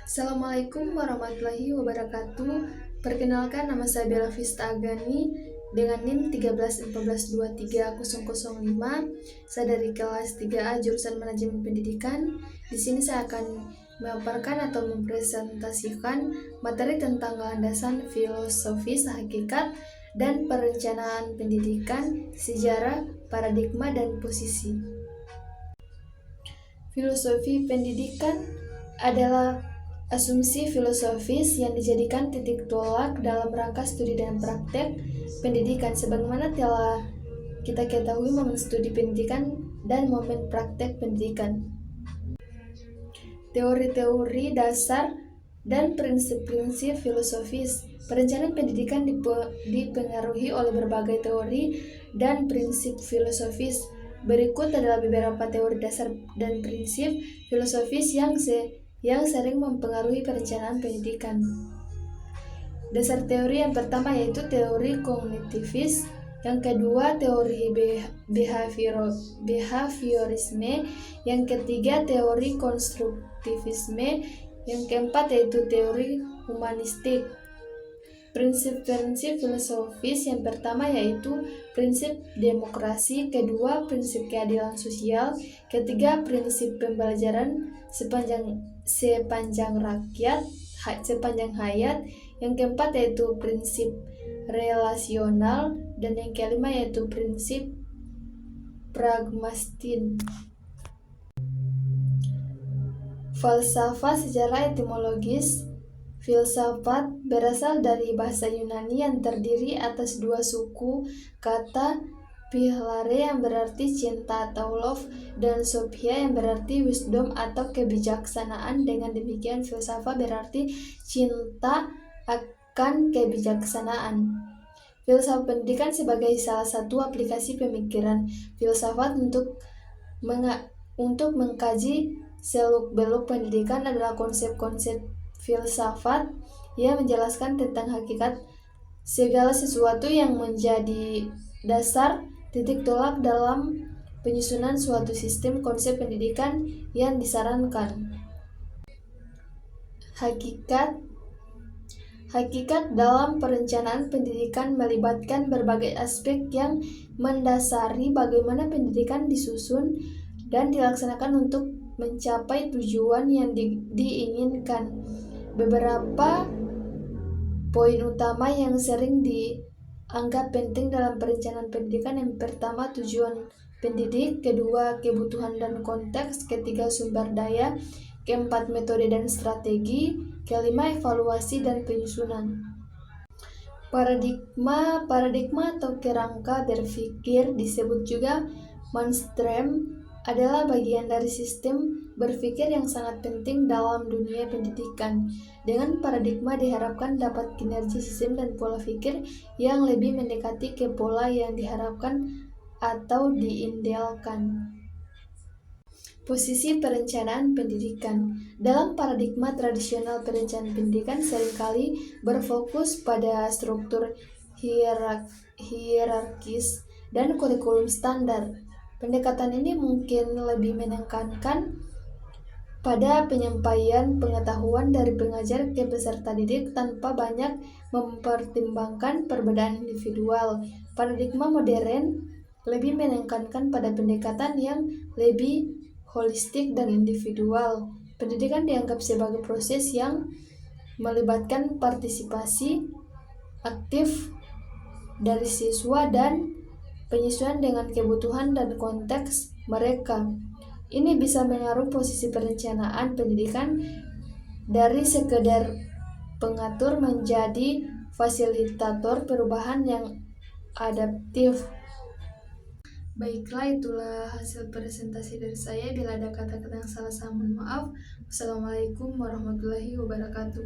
Assalamualaikum warahmatullahi wabarakatuh. Perkenalkan, nama saya Bella Vista Agani dengan NIM 131423005. Saya dari kelas 3A jurusan Manajemen Pendidikan. Di sini saya akan memaparkan atau mempresentasikan materi tentang landasan filosofis, hakikat, dan perencanaan pendidikan, sejarah, paradigma, dan posisi. Filosofi pendidikan adalah asumsi filosofis yang dijadikan titik tolak dalam rangka studi dan praktek pendidikan, sebagaimana telah kita ketahui momen studi pendidikan dan momen praktek pendidikan. Teori-teori dasar dan prinsip-prinsip filosofis perencanaan pendidikan dipengaruhi oleh berbagai teori dan prinsip filosofis. Berikut adalah beberapa teori dasar dan prinsip filosofis yang sering mempengaruhi perencanaan pendidikan. Dasar teori yang pertama yaitu teori kognitivis, yang kedua teori behaviorisme, yang ketiga teori konstruktivisme, yang keempat yaitu teori humanistik. Prinsip-prinsip filosofis yang pertama yaitu prinsip demokrasi, kedua prinsip keadilan sosial, ketiga prinsip pembelajaran sepanjang hayat, yang keempat yaitu prinsip relasional, dan yang kelima yaitu prinsip pragmatisme. Falsafah secara etimologis. Filsafat berasal dari bahasa Yunani yang terdiri atas dua suku kata, philaire yang berarti cinta atau love, dan sophia yang berarti wisdom atau kebijaksanaan. Dengan demikian, filsafat berarti cinta akan kebijaksanaan. Filsafat pendidikan sebagai salah satu aplikasi pemikiran filsafat untuk mengkaji seluk-beluk pendidikan adalah konsep-konsep filsafat yang menjelaskan tentang hakikat segala sesuatu yang menjadi dasar titik tolak dalam penyusunan suatu sistem konsep pendidikan yang disarankan. Hakikat dalam perencanaan pendidikan melibatkan berbagai aspek yang mendasari bagaimana pendidikan disusun dan dilaksanakan untuk mencapai tujuan yang diinginkan. Beberapa poin utama yang sering dianggap penting dalam perencanaan pendidikan: yang pertama, tujuan pendidik, kedua, kebutuhan dan konteks, ketiga, sumber daya, keempat, metode dan strategi, kelima, evaluasi dan penyusunan. Paradigma atau kerangka berpikir, disebut juga mainstream, adalah bagian dari sistem berpikir yang sangat penting dalam dunia pendidikan. Dengan paradigma diharapkan dapat kinerja sistem dan pola pikir yang lebih mendekati ke pola yang diharapkan atau diidealkan. Posisi perencanaan pendidikan. Dalam paradigma tradisional, perencanaan pendidikan seringkali berfokus pada struktur hierarkis dan kurikulum standar. Pendekatan ini mungkin lebih menekankan pada penyampaian pengetahuan dari pengajar ke peserta didik tanpa banyak mempertimbangkan perbedaan individual. Paradigma modern lebih menekankan pada pendekatan yang lebih holistik dan individual. Pendidikan dianggap sebagai proses yang melibatkan partisipasi aktif dari siswa dan penyesuaian dengan kebutuhan dan konteks mereka. Ini bisa mengaruh posisi perencanaan pendidikan dari sekedar pengatur menjadi fasilitator perubahan yang adaptif. Baiklah, itulah hasil presentasi dari saya. Bila ada kata-kata yang salah, saya mohon maaf. Wassalamualaikum warahmatullahi wabarakatuh.